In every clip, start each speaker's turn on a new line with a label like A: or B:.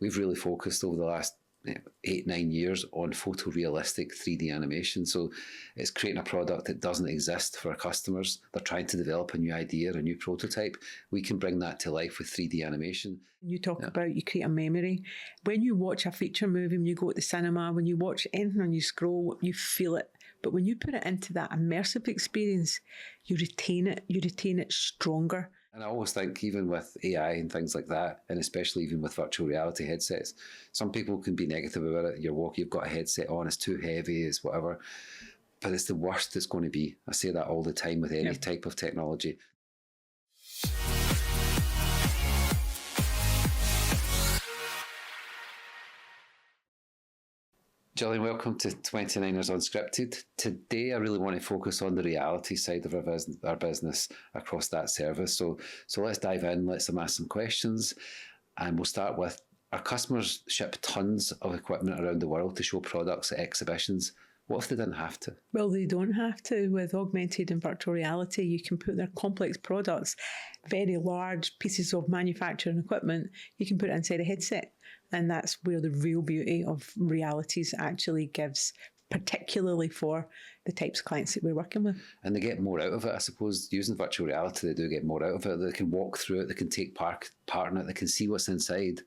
A: we've really focused over the last 8-9 years on photorealistic 3D animation. So it's creating a product that doesn't exist for our customers. They're trying to develop a new idea, a new prototype. We can bring that to life with 3D animation.
B: You talk about you create a memory. When you watch a feature movie, when you go to the cinema, when you watch anything on you scroll, you feel it. But when you put it into that immersive experience, you retain it stronger.
A: And I always think, even with AI and things like that, and especially even with virtual reality headsets, some people can be negative about it. You've got a headset on, it's too heavy, it's whatever. But it's the worst it's going to be. I say that all the time with any type of technology. Gillian, welcome to 29ers Unscripted. Today I really want to focus on the reality side of our business across that service. So let's dive in, let's ask some questions, and we'll start with, our customers ship tons of equipment around the world to show products at exhibitions. What if they didn't have to?
B: Well, they don't have to. With augmented and virtual reality, you can put their complex products, very large pieces of manufacturing equipment, you can put it inside a headset. And that's where the real beauty of realities actually gives, particularly for the types of clients that we're working with.
A: And they get more out of it, I suppose. Using virtual reality, they do get more out of it. They can walk through it, they can take part in it, they can see what's inside,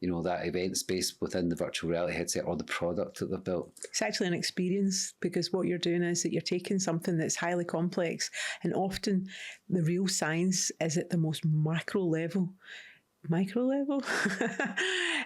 A: that event space within the virtual reality headset or the product that they've built. It's
B: actually an experience, because what you're doing is that you're taking something that's highly complex, and often the real science is at the most micro level.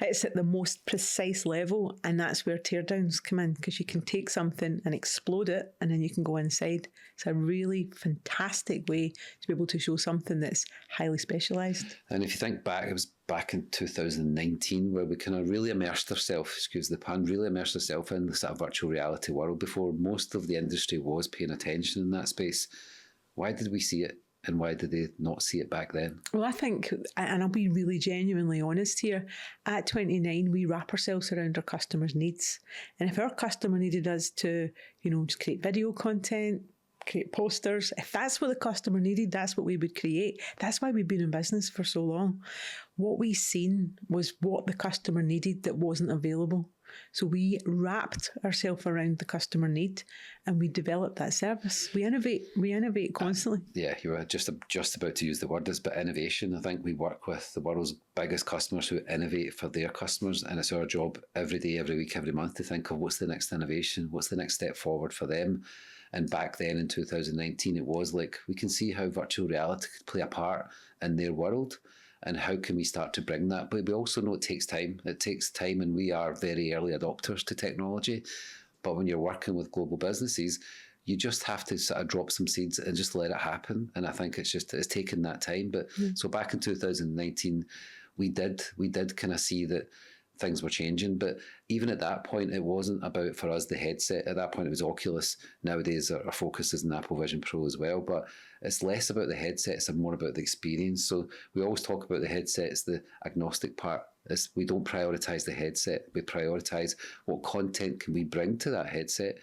B: It's at the most precise level, and that's where teardowns come in, because you can take something and explode it and then you can go inside. It's a really fantastic way to be able to show something that's highly specialised.
A: And if you think back, it was back in 2019 where we kind of really immersed ourselves, in the sort of virtual reality world before most of the industry was paying attention in that space. Why did we see it? And why did they not see it back then?
B: Well, I think, and I'll be really genuinely honest here, at 29, we wrap ourselves around our customers' needs. And if our customer needed us to, just create video content, create posters, if that's what the customer needed, that's what we would create. That's why we've been in business for so long. What we seen was what the customer needed that wasn't available. So we wrapped ourselves around the customer need and we developed that service. We innovate constantly.
A: Yeah, you were just about to use the word, but innovation. I think we work with the world's biggest customers who innovate for their customers, and it's our job every day, every week, every month to think of what's the next innovation, what's the next step forward for them. And back then in 2019, it was like, we can see how virtual reality could play a part in their world. And how can we start to bring that? But we also know it takes time. It takes time, and we are very early adopters to technology. But when you're working with global businesses, you just have to sort of drop some seeds and just let it happen. And I think it's taken that time. But so back in 2019, we did kind of see that things were changing. But even at that point, it wasn't about, for us, the headset. At that point, it was Oculus. Nowadays, our focus is in Apple Vision Pro as well. But it's less about the headsets and more about the experience. So we always talk about the headsets, the agnostic part. We don't prioritise the headset. We prioritise what content can we bring to that headset,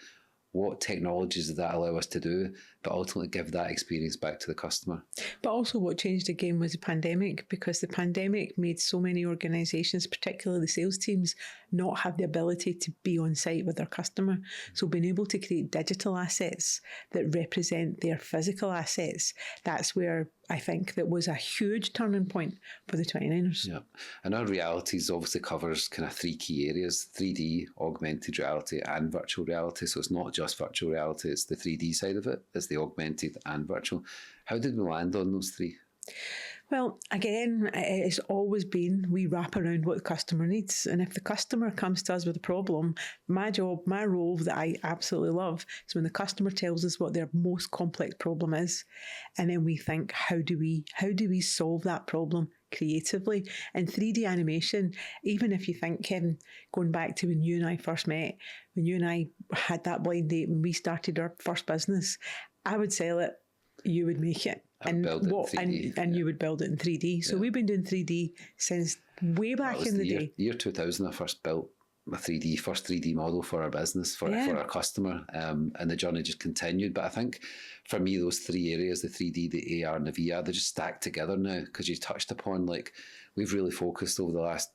A: what technologies does that allow us to do, but ultimately give that experience back to the customer.
B: But also what changed the game was the pandemic, because the pandemic made so many organisations, particularly the sales teams, not have the ability to be on site with their customer. So being able to create digital assets that represent their physical assets, that's where I think that was a huge turning point for the 29ers.
A: Yeah. And our realities obviously covers kind of three key areas: 3D, augmented reality and virtual reality. So it's not just virtual reality, it's the 3D side of it, it's the augmented and virtual. How did we land on those three?
B: Well, again, it's always been, we wrap around what the customer needs. And if the customer comes to us with a problem, my role that I absolutely love is when the customer tells us what their most complex problem is. And then we think, how do we solve that problem creatively? And 3D animation, even if you think, Kevin, going back to when you and I first met, when you and I had that blind date when we started our first business, I would sell it, you would make it. And you would build it in 3D. So we've been doing 3D since way back in the day.
A: Year 2000, I first built my first 3D model for our business, for our customer. And the journey just continued. But I think for me, those three areas, the 3D, the AR and the VR, they just stacked together now, because you touched upon, like, we've really focused over the last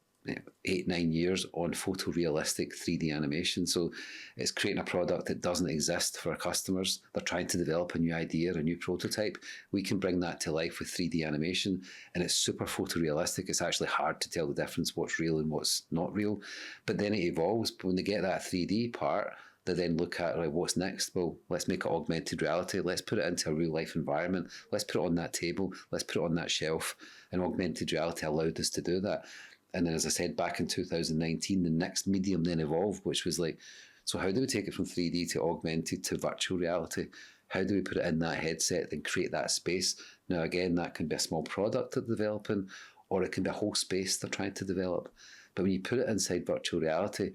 A: 8-9 years on photorealistic 3D animation. So it's creating a product that doesn't exist for our customers. They're trying to develop a new idea, a new prototype. We can bring that to life with 3D animation, and it's super photorealistic. It's actually hard to tell the difference what's real and what's not real. But then it evolves. But when they get that 3D part, they then look at, like, what's next? Well, let's make it augmented reality. Let's put it into a real life environment. Let's put it on that table. Let's put it on that shelf. And augmented reality allowed us to do that. And then, as I said, back in 2019, the next medium then evolved, which was like, so how do we take it from 3D to augmented to virtual reality? How do we put it in that headset and create that space? Now, again, that can be a small product they're developing, or it can be a whole space they're trying to develop. But when you put it inside virtual reality,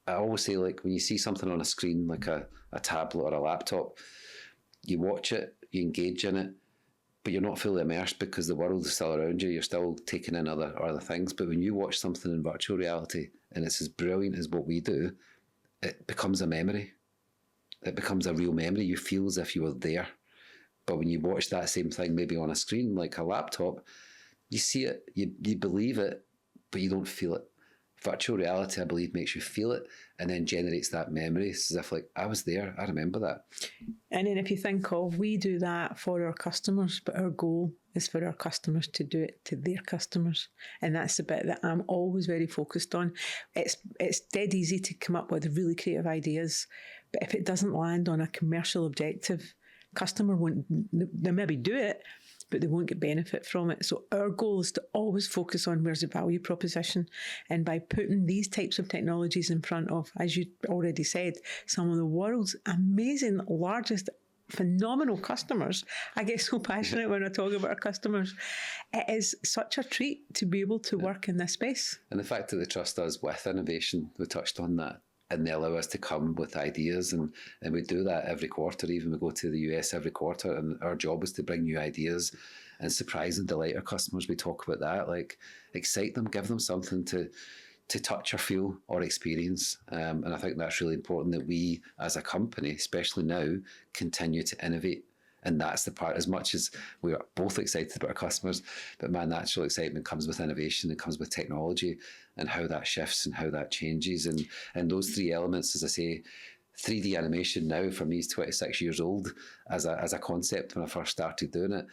A: I always say, like, when you see something on a screen, like a tablet or a laptop, you watch it, you engage in it, but you're not fully immersed because the world is still around you. You're still taking in other things. But when you watch something in virtual reality and it's as brilliant as what we do, it becomes a memory. It becomes a real memory. You feel as if you were there. But when you watch that same thing maybe on a screen, like a laptop, you see it, you believe it, but you don't feel it. Virtual reality, I believe, makes you feel it and then generates that memory. It's as if, like, I was there, I remember that.
B: And then if you think of, we do that for our customers, but our goal is for our customers to do it to their customers. And that's the bit that I'm always very focused on. It's dead easy to come up with really creative ideas, but if it doesn't land on a commercial objective, customer won't, they maybe do it, but they won't get benefit from it. So our goal is to always focus on where's the value proposition. And by putting these types of technologies in front of, as you already said, some of the world's amazing, largest, phenomenal customers. I get so passionate when I talk about our customers. It is such a treat to be able to work in this space.
A: And the fact that they trust us with innovation, we touched on that. And they allow us to come with ideas, and we do that every quarter. Even we go to the US every quarter, and our job is to bring new ideas and surprise and delight our customers. We talk about that, like, excite them, give them something to touch or feel or experience. And I think that's really important that we as a company, especially now, continue to innovate. And that's the part, as much as we are both excited about our customers, but my natural excitement comes with innovation, it comes with technology and how that shifts and how that changes. And those three elements, as I say, 3D animation now for me is 26 years old as a concept when I first started doing it.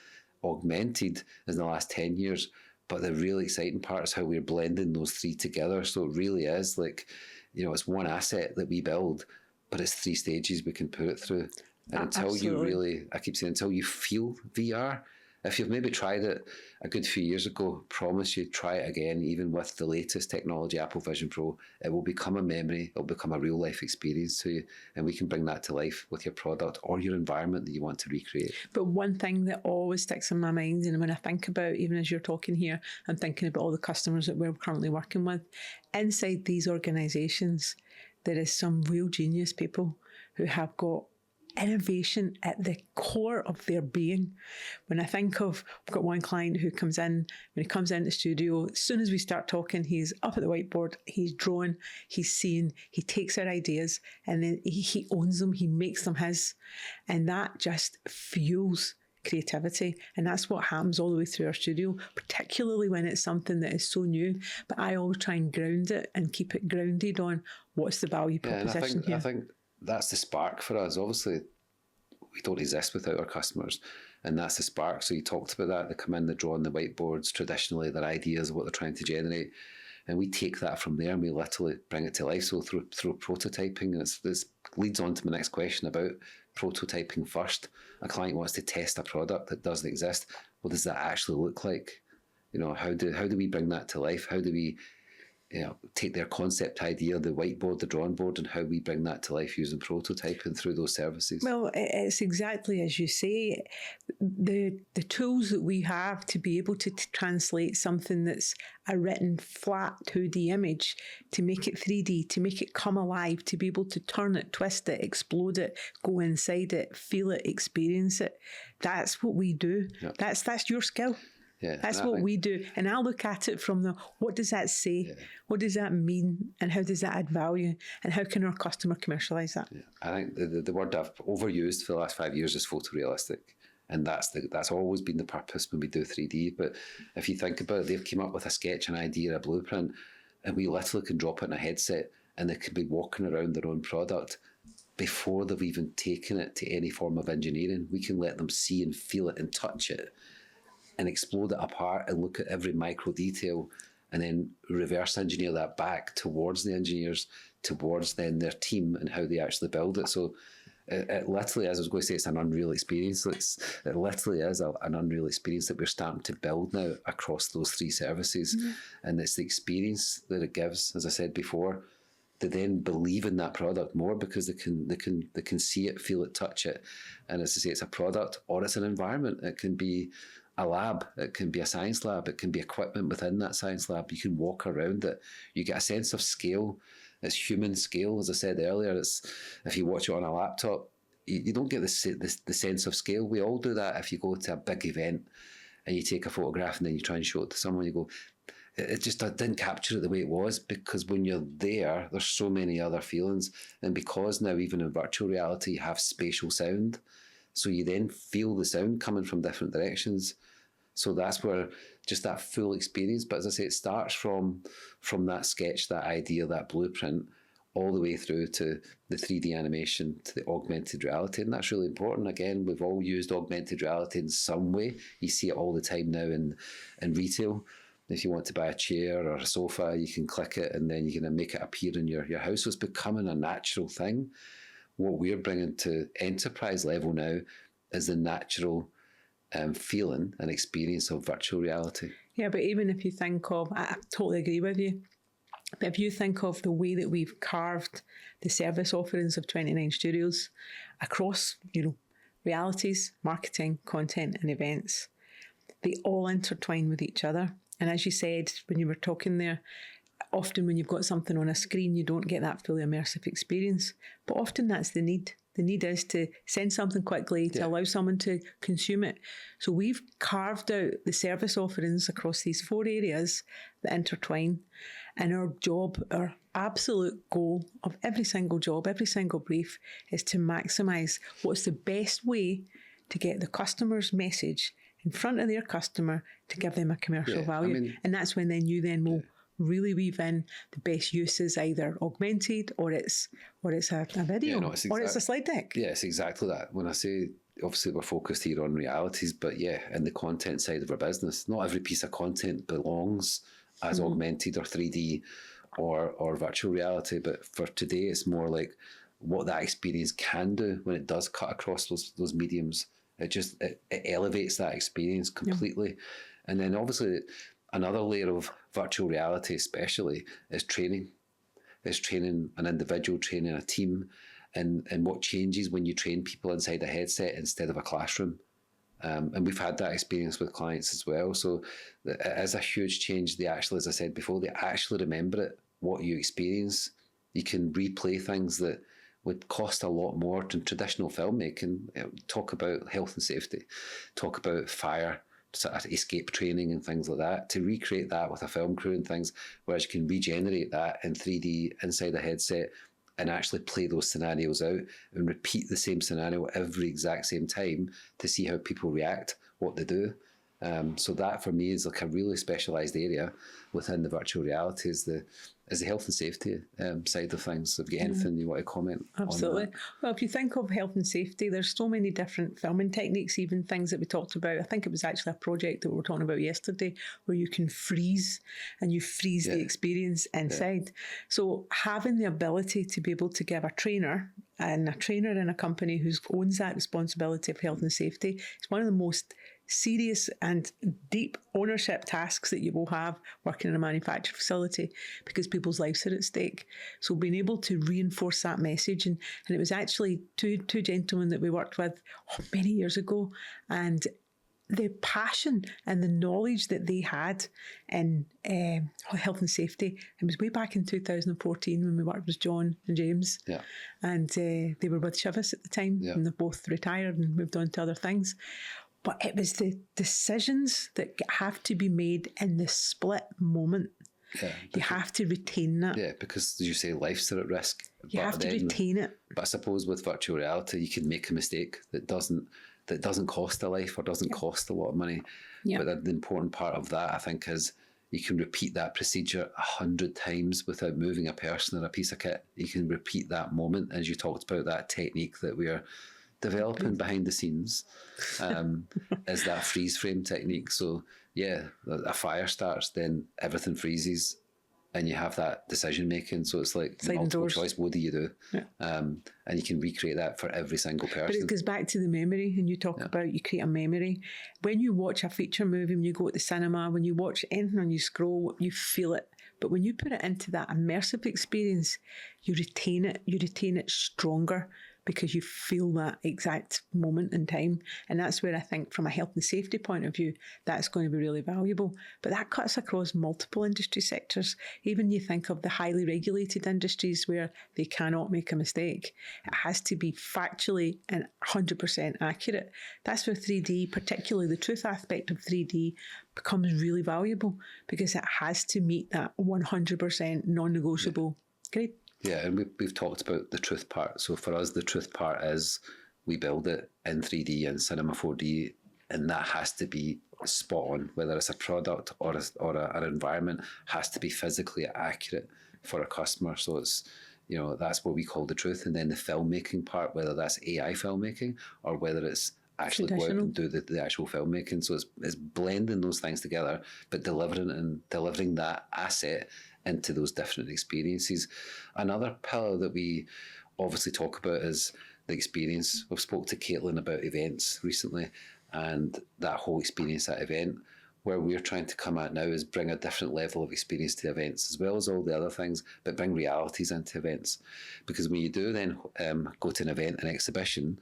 A: Augmented is in the last 10 years. But the really exciting part is how we're blending those three together. So it really is like, it's one asset that we build, but it's 3 stages we can put it through. And until you really, I keep saying, until you feel VR, if you've maybe tried it a good few years ago, promise you try it again, even with the latest technology, Apple Vision Pro, it will become a memory, it'll become a real life experience to you. And we can bring that to life with your product or your environment that you want to recreate.
B: But one thing that always sticks in my mind, and when I think about, even as you're talking here, I'm thinking about all the customers that we're currently working with. Inside these organisations, there is some real genius people who have got innovation at the core of their being. When I think of, I've got one client who comes in, when he comes in the studio, as soon as we start talking, he's up at the whiteboard, he's drawing, he's seeing, he takes our ideas and then he owns them, he makes them his. And that just fuels creativity. And that's what happens all the way through our studio, particularly when it's something that is so new. But I always try and ground it and keep it grounded on what's the value proposition here.
A: I think that's the spark for us. Obviously, we don't exist without our customers, and that's the spark. So you talked about that. They come in, they draw on the whiteboards, traditionally, their ideas of what they're trying to generate, and we take that from there and we literally bring it to life. So through prototyping, and this leads on to my next question about prototyping first. A client wants to test a product that doesn't exist. What does that actually look like? How do we bring that to life? How do we take their concept idea, the whiteboard, the drawing board, and how we bring that to life using prototyping through those services?
B: Well, it's exactly as you say. The tools that we have to be able to translate something that's a written flat 2D image to make it 3D, to make it come alive, to be able to turn it, twist it, explode it, go inside it, feel it, experience it. That's what we do. Yep. That's your skill.
A: Yeah,
B: that's what we do. And I look at it from what does that say? Yeah. What does that mean? And how does that add value? And how can our customer commercialise that?
A: Yeah. I think the word I've overused for the last 5 years is photorealistic. And that's always been the purpose when we do 3D. But if you think about it, they've come up with a sketch, an idea, a blueprint, and we literally can drop it in a headset and they could be walking around their own product before they've even taken it to any form of engineering. We can let them see and feel it and touch it and explode it apart and look at every micro detail and then reverse engineer that back towards the engineers, towards then their team and how they actually build it. So it literally, as I was going to say, it's an unreal experience. It literally is an unreal experience that we're starting to build now across those 3 services. And it's the experience that it gives, as I said before, to then believe in that product more because they can see it, feel it, touch it. And as I say, it's a product or it's an environment. It can be a lab, it can be a science lab, it can be equipment within that science lab. You can walk around it. You get a sense of scale. It's human scale, as I said earlier. It's if you watch it on a laptop, you don't get the sense of scale. We all do that if you go to a big event and you take a photograph and then you try and show it to someone. You go, it just didn't capture it the way it was, because when you're there, there's so many other feelings. And because now even in virtual reality you have spatial sound, so you then feel the sound coming from different directions. So that's where just that full experience. But as I say, it starts from that sketch, that idea, that blueprint, all the way through to the 3D animation, to the augmented reality. And that's really important. Again, we've all used augmented reality in some way. You see it all the time now in retail. If you want to buy a chair or a sofa, you can click it and then you're going to make it appear in your house. So it's becoming a natural thing. What we're bringing to enterprise level now is the natural feeling and experience of virtual reality.
B: Yeah, but even if you think of, I totally agree with you, but if you think of the way that we've carved the service offerings of 29 studios across, realities, marketing, content and events, they all intertwine with each other. And as you said, when you were talking there, often when you've got something on a screen, you don't get that fully immersive experience. But often that's the need. The need is to send something quickly, to allow someone to consume it. So we've carved out the service offerings across these 4 areas that intertwine. And our job, our absolute goal of every single job, every single brief, is to maximise what's the best way to get the customer's message in front of their customer to give them a commercial value. And that's when then you will really weave in the best uses, either augmented or it's a video or it's a slide deck.
A: Yeah, it's exactly that. When I say, obviously we're focused here on realities, but in the content side of our business, not every piece of content belongs as augmented or 3D or virtual reality. But for today, it's more like what that experience can do when it does cut across those mediums. It elevates that experience completely. And then obviously another layer of virtual reality especially is training. It's training an individual, training a team, and what changes when you train people inside a headset instead of a classroom. And we've had that experience with clients as well. So it is a huge change. They actually, as I said before, they actually remember it, what you experience. You can replay things that would cost a lot more than traditional filmmaking. Talk about health and safety, talk about fire, sort of escape training and things like that, to recreate that with a film crew and things, whereas you can regenerate that in 3D inside a headset and actually play those scenarios out and repeat the same scenario every exact same time to see how people react, what they do. So that for me is like a really specialised area within the virtual reality is the health and safety side of things. Have you got anything you want to comment
B: Absolutely.
A: on that?
B: Well, if you think of health and safety, there's so many different filming techniques, even things that we talked about. I think it was actually a project that we were talking about yesterday where you can freeze and you freeze the experience inside. So having the ability to be able to give a trainer in a company who owns that responsibility of health and safety, it's one of the most serious and deep ownership tasks that you will have working in a manufacturing facility, because people's lives are at stake. So being able to reinforce that message, and it was actually two gentlemen that we worked with many years ago, and the passion and the knowledge that they had in health and safety. It was way back in 2014 when we worked with John and James. Yeah. And they were with Chivas at the time, and they've both retired and moved on to other things. But it was the decisions that have to be made in the split moment. Yeah, you have to retain that.
A: Yeah, because as you say, lives are at risk.
B: You have to retain it.
A: But I suppose with virtual reality, you can make a mistake that doesn't that doesn't cost a life or doesn't cost a lot of money.
B: Yeah.
A: But the important part of that, I think, is you can repeat that procedure 100 times without moving a person or a piece of kit. You can repeat that moment, as you talked about, that technique that we are developing behind the scenes, is that freeze frame technique. So yeah, a fire starts, then everything freezes, and you have that decision making. So it's like
B: Sliding
A: multiple
B: doors.
A: choice. What do you do?
B: Yeah.
A: And you can recreate that for every single person.
B: But it goes back to the memory, and you talk about you create a memory. When you watch a feature movie, when you go to the cinema, when you watch anything and you scroll, you feel it. But when you put it into that immersive experience, you retain it. You retain it stronger because you feel that exact moment in time. And that's where I think from a health and safety point of view, that's going to be really valuable. But that cuts across multiple industry sectors. Even you think of the highly regulated industries where they cannot make a mistake. It has to be factually and 100% accurate. That's where 3D, particularly the truth aspect of 3D, becomes really valuable because it has to meet that 100% non-negotiable. Great.
A: Yeah, and we've talked about the truth part. So for us, the truth part is we build it in 3D and Cinema 4D, and that has to be spot on. Whether it's a product or an environment, has to be physically accurate for a customer. So it's, that's what we call the truth. And then the filmmaking part, whether that's AI filmmaking or whether it's actually go out and do the actual filmmaking. So it's blending those things together, but delivering that asset into those different experiences. Another pillar that we obviously talk about is the experience. We've spoke to Caitlin about events recently, and that whole experience at event. Where we're trying to come at now is bring a different level of experience to events, as well as all the other things, but bring realities into events. Because when you do then go to an event, an exhibition,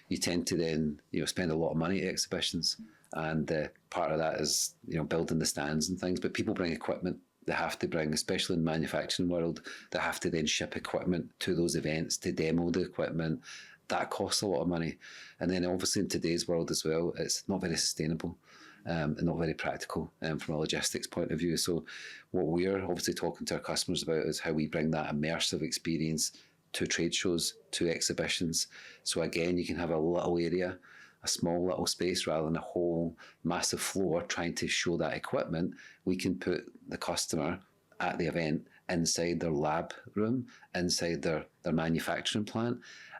A: you tend to then spend a lot of money at exhibitions, and part of that is building the stands and things. But people bring equipment. They have to bring, especially in the manufacturing world, they have to then ship equipment to those events to demo the equipment. That costs a lot of money. And then obviously in today's world as well, it's not very sustainable and not very practical from a logistics point of view. So what we're obviously talking to our customers about is how we bring that immersive experience to trade shows, to exhibitions. So again, you can have a little area, a small little space rather than a whole massive floor trying to show that equipment. We can put the customer at the event inside their lab room, inside their manufacturing plant,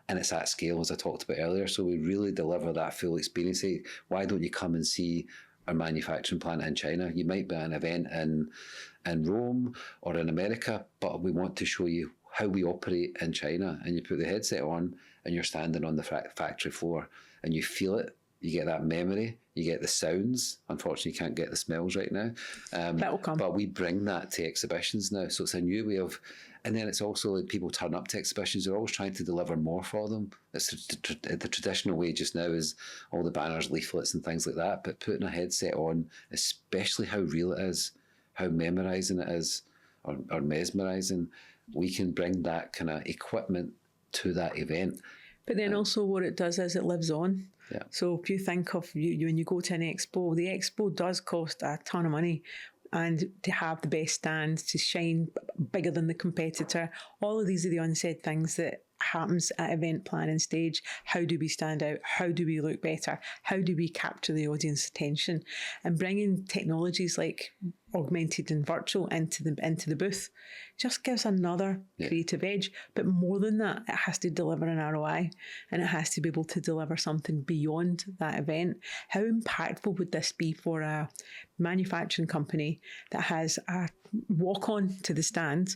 A: and it's at scale, as I talked about earlier. So we really deliver that full experience. Say, why don't you come and see our manufacturing plant in China? You might be at an event in Rome or in America, but we want to show you how we operate in China. And you put the headset on and you're standing on the factory floor and you feel it. You get that memory, you get the sounds. Unfortunately, you can't get the smells right now.
B: That will come.
A: But we bring that to exhibitions now. So it's a new way of, and then it's also like people turn up to exhibitions, they're always trying to deliver more for them. It's the traditional way just now is all the banners, leaflets and things like that. But putting a headset on, especially how real it is, how memorizing it is, or mesmerizing, we can bring that kind of equipment to that event.
B: But then also what it does is it lives on.
A: Yeah.
B: So if you think of you when you go to an expo, the expo does cost a ton of money. And to have the best stands, to shine bigger than the competitor, all of these are the unsaid things that happens at event planning stage. How do we stand out? How do we look better? How do we capture the audience attention? And bringing technologies like augmented and virtual into the booth just gives another creative edge. But more than that, it has to deliver an ROI, and it has to be able to deliver something beyond that event. How impactful would this be for a manufacturing company that has a walk-on to the stand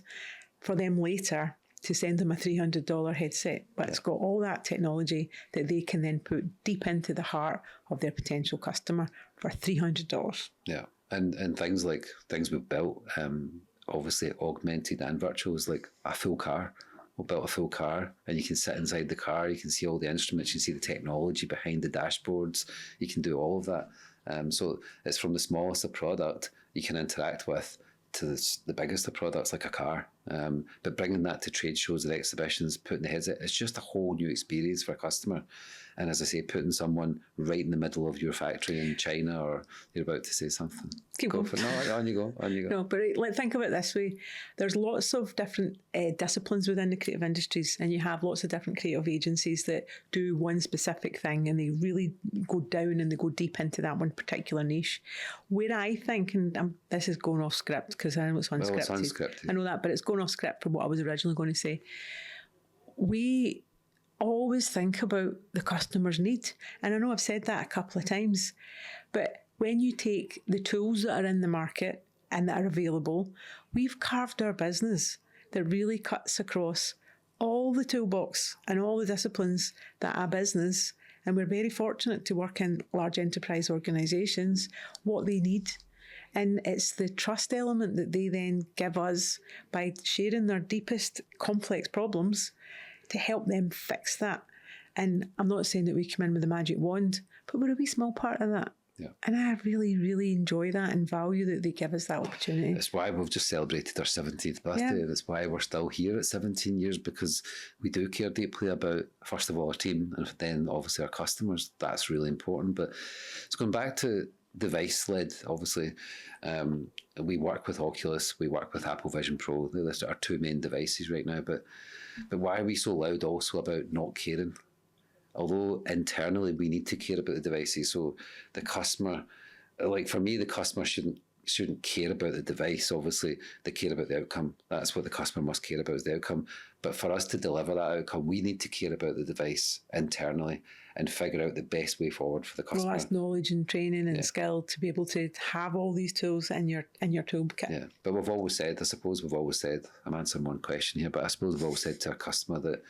B: for them later to send them a $300 headset, but it's got all that technology that they can then put deep into the heart of their potential customer for $300.
A: Yeah, and things we've built, obviously augmented and virtual, is like a full car. We built a full car, and you can sit inside the car, you can see all the instruments, you can see the technology behind the dashboards, you can do all of that. So it's from the smallest of product you can interact with to the biggest of products like a car. But bringing that to trade shows and exhibitions, putting the headset, it's just a whole new experience for a customer. And as I say, putting someone right in the middle of your factory in China, or you're about to say something.
B: Keep going.
A: No, on you go.
B: No, but think of it this way. There's lots of different disciplines within the creative industries, and you have lots of different creative agencies that do one specific thing, and they really go down and they go deep into that one particular niche. Where I think, and this is going off script because I know it's unscripted.
A: Well, it's unscripted.
B: I know that, but it's going off script from what I was originally going to say. We always think about the customer's need. And I know I've said that a couple of times, but when you take the tools that are in the market and that are available, we've carved our business that really cuts across all the toolbox and all the disciplines that a business, and we're very fortunate to work in large enterprise organisations, what they need. And it's the trust element that they then give us by sharing their deepest complex problems to help them fix that. And I'm not saying that we come in with a magic wand, but we're a wee small part of that.
A: Yeah.
B: And I really, really enjoy that and value that they give us that opportunity.
A: That's why we've just celebrated our 17th birthday. Yeah. That's why we're still here at 17 years, because we do care deeply about, first of all, our team, and then obviously our customers. That's really important. But it's going back to device-led, obviously. We work with Oculus, we work with Apple Vision Pro. Those are our two main devices right now. But why are we so loud also about not caring? Although internally we need to care about the devices. So the customer, like for me, the customer shouldn't care about the device. Obviously, they care about the outcome. That's what the customer must care about, is the outcome. But for us to deliver that outcome, we need to care about the device internally and figure out the best way forward for the customer.
B: Well, that's knowledge and training and skill to be able to have all these tools in your toolkit.
A: Yeah, but we've always said, I'm answering one question here, but I suppose we've always said to our customer that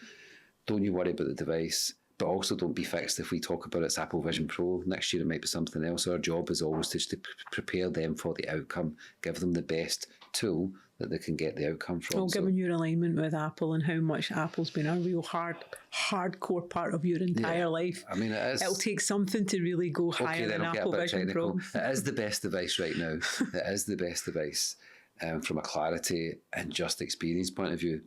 A: don't you worry about the device, but also don't be fixed if we talk about it's Apple Vision Pro. Next year it might be something else. Our job is always to prepare them for the outcome, give them the best tool that they can get the outcome from.
B: Well, given your alignment with Apple and how much Apple's been a real hardcore part of your entire life,
A: I mean, it'll
B: take something to really go higher than Apple Vision Pro.
A: It is the best device right now. It is the best device from a clarity and just experience point of view.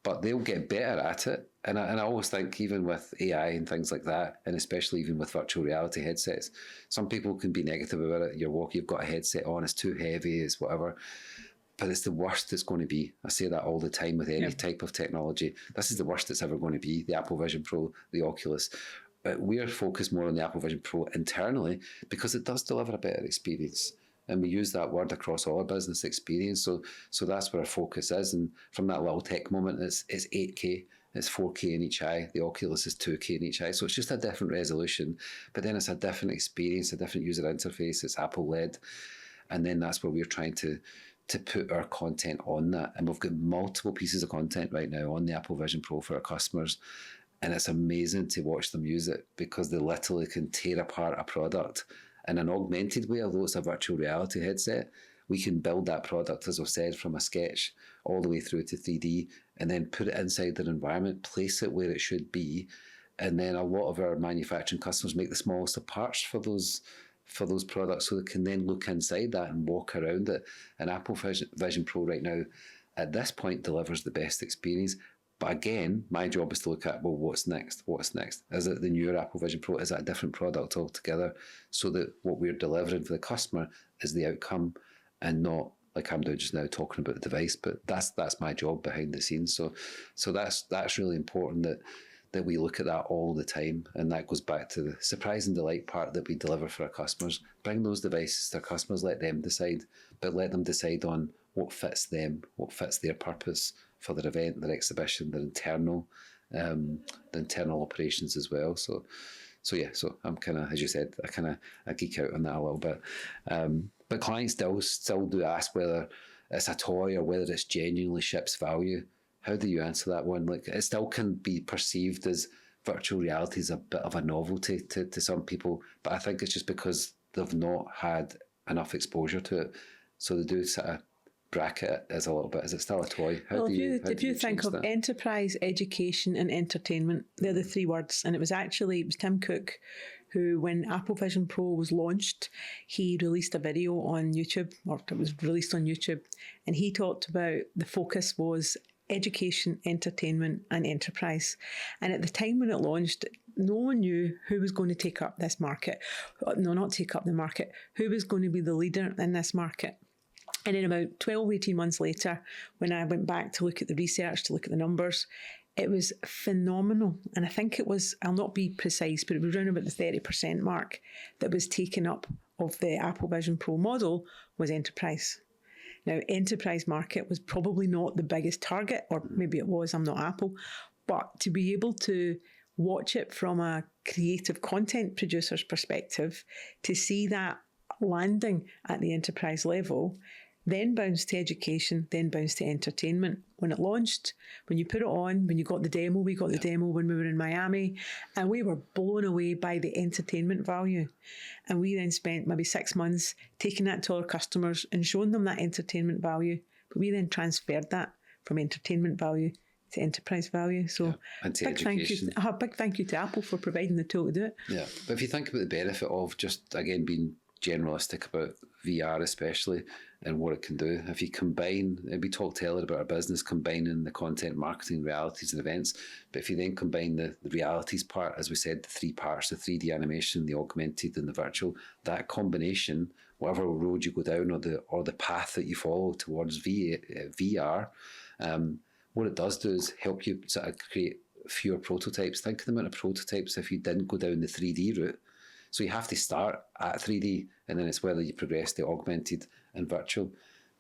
A: But they'll get better at it. And I always think, even with AI and things like that, and especially even with virtual reality headsets, some people can be negative about it. You've got a headset on, it's too heavy, it's whatever. But it's the worst it's going to be. I say that all the time with any type of technology. This is the worst it's ever going to be, the Apple Vision Pro, the Oculus. But we're focused more on the Apple Vision Pro internally because it does deliver a better experience. And we use that word across all our business experience. So that's where our focus is. And from that little tech moment, it's 8K, it's 4K in each eye. The Oculus is 2K in each eye. So it's just a different resolution. But then it's a different experience, a different user interface. It's Apple-led. And then that's where we're trying to put our content on that. And we've got multiple pieces of content right now on the Apple Vision Pro for our customers. And it's amazing to watch them use it because they literally can tear apart a product in an augmented way. Although it's a virtual reality headset, we can build that product, as I've said, from a sketch all the way through to 3D and then put it inside their environment, place it where it should be. And then a lot of our manufacturing customers make the smallest of parts for those products so they can then look inside that and walk around it. And Apple Vision Pro right now, at this point, delivers the best experience. But again, my job is to look at, well, what's next? What's next? Is it the newer Apple Vision Pro? Is that a different product altogether? So that what we're delivering for the customer is the outcome and not like I'm doing just now talking about the device. But that's my job behind the scenes. So that's really important that we look at that all the time. And that goes back to the surprise and delight part that we deliver for our customers. Bring those devices to our customers, let them decide, but let them decide on what fits them, what fits their purpose for their event, their exhibition, their internal operations as well. So I'm kind of, as you said, I geek out on that a little bit. But clients still do ask whether it's a toy or whether it's genuinely ships value. How do you answer that one? Like, it still can be perceived as virtual reality is a bit of a novelty to some people, but I think it's just because they've not had enough exposure to it. So they do sort of bracket it as a little bit. Is it still a toy?
B: If you think of enterprise, education and entertainment, they're the three words. And it was Tim Cook who, when Apple Vision Pro was launched, he released a video on YouTube, or it was released on YouTube, and he talked about the focus was education, entertainment and enterprise. And at the time when it launched, no one knew who was going to take up this market. No, not take up the market. Who was going to be the leader in this market? And then about 12, 18 months later, when I went back to look at the research, to look at the numbers, it was phenomenal. And I think it was, I'll not be precise, but it was around about the 30% mark that was taken up of the Apple Vision Pro model was enterprise. Now, enterprise market was probably not the biggest target, or maybe it was, I'm not Apple, but to be able to watch it from a creative content producer's perspective, to see that landing at the enterprise level, then bounced to education, then bounced to entertainment. When it launched, when you put it on, when you got the demo, we got the demo when we were in Miami, and we were blown away by the entertainment value. And we then spent maybe 6 months taking that to our customers and showing them that entertainment value. But we then transferred that from entertainment value to enterprise value. So
A: and to
B: big
A: education.
B: big thank you to Apple for providing the tool to do it.
A: Yeah, but if you think about the benefit of just, again, being generalistic about VR especially and what it can do, if you combine, we talked earlier about our business combining the content marketing, realities and events, but if you then combine the realities part, as we said, the 3 parts, the 3D animation, the augmented and the virtual, that combination, whatever road you go down or the path that you follow towards VR, what it does do is help you sort of create fewer prototypes. Think of the amount of prototypes if you didn't go down the 3D route. So you have to start at 3D, and then it's whether you progress to augmented and virtual.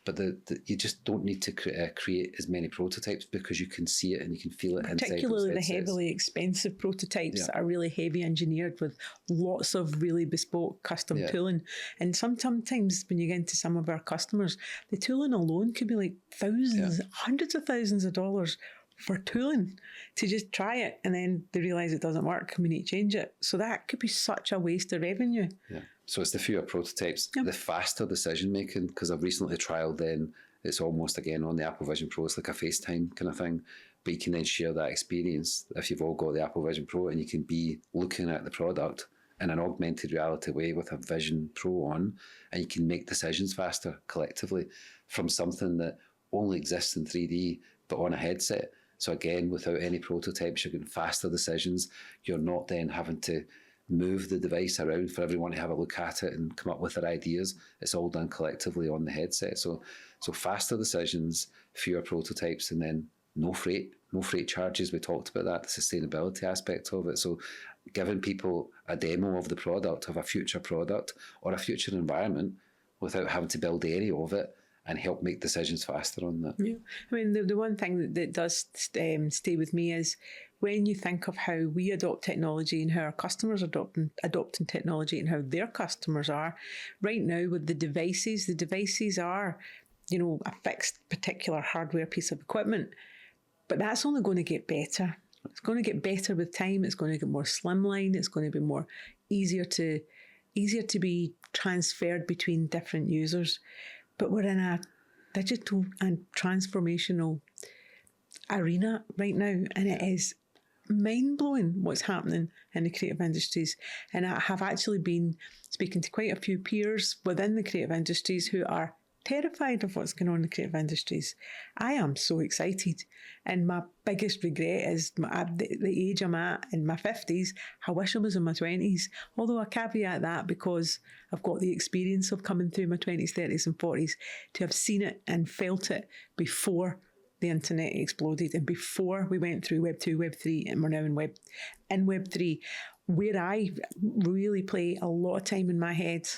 A: But you just don't need to create as many prototypes because you can see it and you can feel it inside.
B: Particularly the heavily expensive prototypes that are really heavy engineered with lots of really bespoke custom tooling. And sometimes when you get into some of our customers, the tooling alone could be like thousands, hundreds of thousands of dollars for tooling to just try it, and then they realise it doesn't work and we need to change it. So that could be such a waste of revenue. Yeah.
A: So it's the fewer prototypes, the faster decision making, because I've recently trialled then, it's almost again on the Apple Vision Pro, it's like a FaceTime kind of thing, but you can then share that experience if you've all got the Apple Vision Pro and you can be looking at the product in an augmented reality way with a Vision Pro on, and you can make decisions faster collectively from something that only exists in 3D but on a headset. So again, without any prototypes, you're getting faster decisions. You're not then having to move the device around for everyone to have a look at it and come up with their ideas. It's all done collectively on the headset. So faster decisions, fewer prototypes, and then no freight charges. We talked about that, the sustainability aspect of it. So giving people a demo of the product, of a future product or a future environment without having to build any of it, and help make decisions faster on that. Yeah,
B: I mean, the one thing that does stay with me is when you think of how we adopt technology and how our customers are adopting technology and how their customers are. Right now with the devices are, a fixed particular hardware piece of equipment, but that's only going to get better. It's going to get better with time. It's going to get more slimline. It's going to be more easier to be transferred between different users. But we're in a digital and transformational arena right now, and it is mind-blowing what's happening in the creative industries. And I have actually been speaking to quite a few peers within the creative industries who are terrified of what's going on in the creative industries. I am so excited. And my biggest regret is the age I'm at in my 50s. I wish I was in my 20s. Although I caveat that because I've got the experience of coming through my 20s, 30s and 40s to have seen it and felt it before the internet exploded and before we went through Web 2, Web 3, and we're now in Web 3. Where I really play a lot of time in my head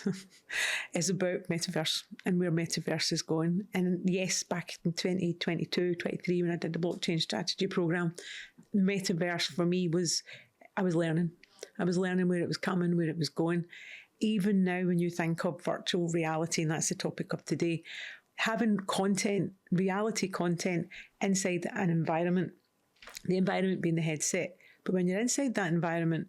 B: is about Metaverse and where Metaverse is going. And yes, back in 2022, 23, when I did the blockchain strategy program, Metaverse for me I was learning. I was learning where it was coming, where it was going. Even now, when you think of virtual reality, and that's the topic of today, having content, reality content inside an environment, the environment being the headset. But when you're inside that environment,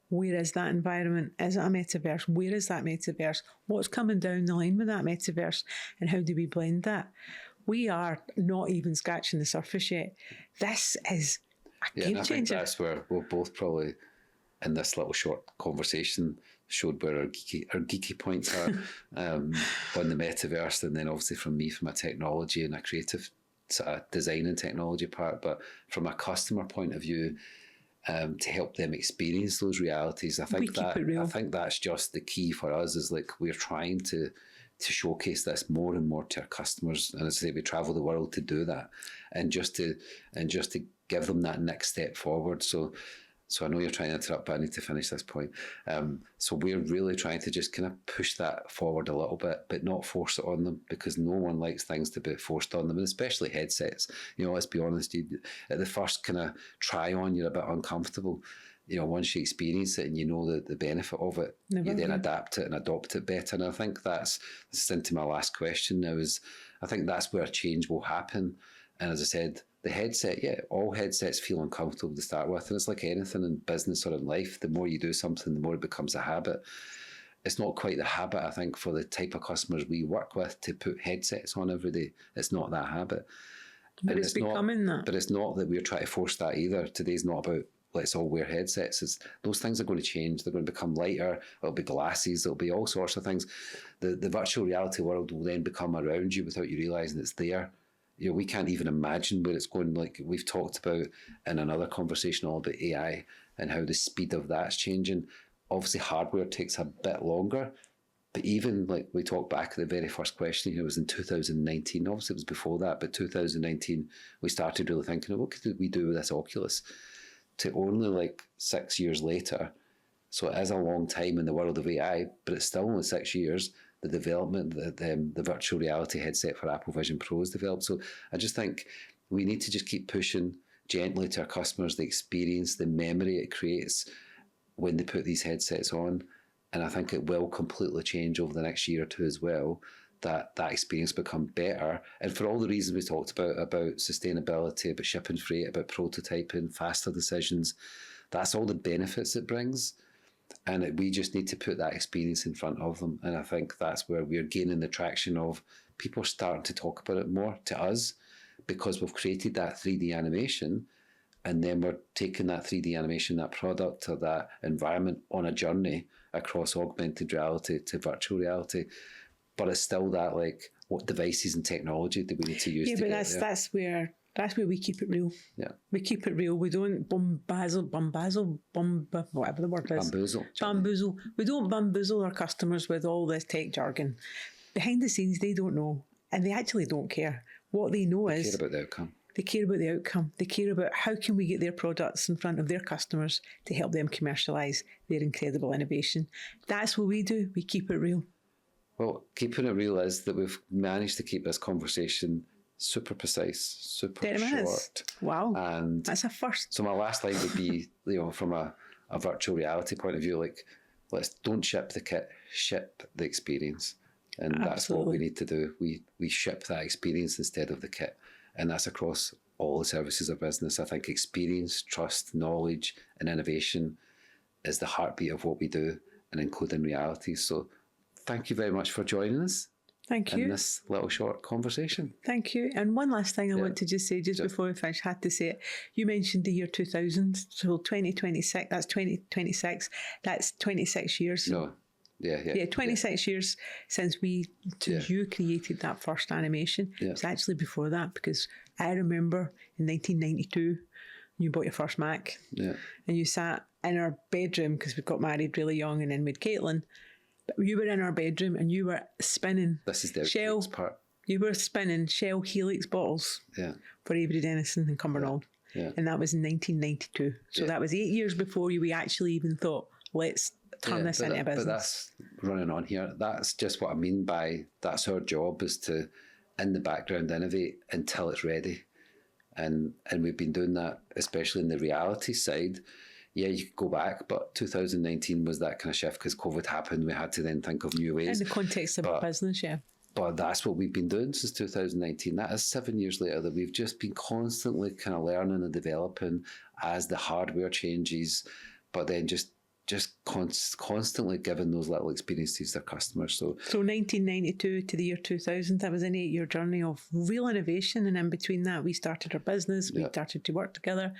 B: where is that environment? Is it a metaverse? Where is that metaverse? What's coming down the line with that metaverse? And how do we blend that? We are not even scratching the surface yet. This is a game changer. I think
A: that's where we'll both probably, in this little short conversation, showed where our geeky points are on the metaverse, and then obviously from me, from a technology and a creative sort of design and technology part. But from a customer point of view, to help them experience those realities. I think that's just the key for us, is like we're trying to showcase this more and more to our customers. And as I say, we travel the world to do that, and just to give them that next step forward. So I know you're trying to interrupt, but I need to finish this point. So we're really trying to just kind of push that forward a little bit, but not force it on them, because no one likes things to be forced on them, and especially headsets. You know, let's be honest, at the first kind of try on, you're a bit uncomfortable. You know, once you experience it and you know the benefit of it, you then adapt it and adopt it better. And I think this is into my last question now, is I think that's where change will happen. And as I said, the headset, all headsets feel uncomfortable to start with. And it's like anything in business or in life, the more you do something, the more it becomes a habit. It's not quite the habit, I think, for the type of customers we work with to put headsets on every day. It's not that habit.
B: But it's becoming that.
A: But it's not that we're trying to force that either. Today's not about let's all wear headsets. Those things are going to change. They're going to become lighter. It'll be glasses. It'll be all sorts of things. The virtual reality world will then become around you without you realising it's there. You know, we can't even imagine where it's going. Like we've talked about in another conversation all about AI and how the speed of that's changing. Obviously, hardware takes a bit longer, but even like we talked back at the very first question, it was in 2019. Obviously, it was before that, but 2019, we started really thinking, what could we do with this Oculus? To only like 6 years later, so it is a long time in the world of AI, but it's still only 6 years. The development, the virtual reality headset for Apple Vision Pro is developed. So I just think we need to just keep pushing gently to our customers the experience, the memory it creates when they put these headsets on. And I think it will completely change over the next year or two as well, that experience become better. And for all the reasons we talked about sustainability, about shipping freight, about prototyping, faster decisions, that's all the benefits it brings. And we just need to put that experience in front of them. And I think that's where we're gaining the traction of people starting to talk about it more to us, because we've created that 3D animation, and then we're taking that 3D animation, that product or that environment on a journey across augmented reality to virtual reality. But it's still that, like, what devices and technology do we need to use to
B: but
A: get there?
B: that's where we keep it real.
A: Yeah.
B: We keep it real. We don't whatever the word is. Bamboozle. We don't bamboozle our customers with all this tech jargon. Behind the scenes, they don't know, and they actually don't care. What they know is...
A: They care about the outcome.
B: They care about the outcome. They care about how can we get their products in front of their customers to help them commercialise their incredible innovation. That's what we do. We keep it real.
A: Well, keeping it real is that we've managed to keep this conversation super precise, super
B: 30 minutes.
A: short.
B: Wow.
A: And
B: that's a first.
A: So my last line would be, from a virtual reality point of view, like, don't ship the kit, ship the experience. And that's what we need to do. We ship that experience instead of the kit. And that's across all the services of business. I think experience, trust, knowledge, and innovation is the heartbeat of what we do, and including reality. So thank you very much for joining us.
B: Thank you.
A: In this little short conversation.
B: Thank you. And one last thing I want to just say, before we finish, I had to say it. You mentioned the year 2000, so 2026, that's 2026, that's 26 years.
A: No. Yeah, 26
B: years since you created that first animation.
A: Yeah.
B: It's actually before that, because I remember in 1992, you bought your first Mac.
A: Yeah.
B: And you sat in our bedroom, because we got married really young and then with Caitlin. But you were in our bedroom and you were spinning.
A: This is the
B: Shell
A: part.
B: You were spinning Shell Helix bottles for Avery Dennison and Cumbernauld.
A: Yeah.
B: And that was in 1992. So that was 8 years before we actually even thought, let's turn this into a business.
A: But that's running on here. That's just what I mean by that's our job, is to, in the background, innovate until it's ready. And we've been doing that, especially in the reality side. Yeah, you could go back, but 2019 was that kind of shift because COVID happened. We had to then think of new ways.
B: In the context of business,
A: But that's what we've been doing since 2019. That is 7 years later, that we've just been constantly kind of learning and developing as the hardware changes, but then just constantly giving those little experiences to their customers. So
B: 1992 to the year 2000, that was an 8-year journey of real innovation. And in between that, we started our business. We started to work together.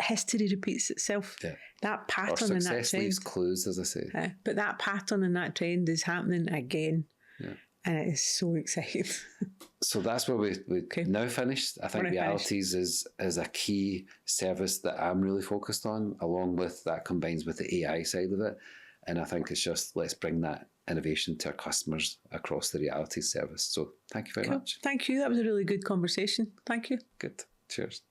B: History repeats itself. Yeah. That pattern and that trend.
A: Success leaves clues, as I say.
B: But that pattern and that trend is happening again.
A: Yeah.
B: And it is so exciting.
A: So that's where we now finished. I think Realities is a key service that I'm really focused on, along with that combines with the AI side of it. And I think it's just, let's bring that innovation to our customers across the Realities service. So thank you very much.
B: Thank you. That was a really good conversation. Thank you.
A: Good. Cheers.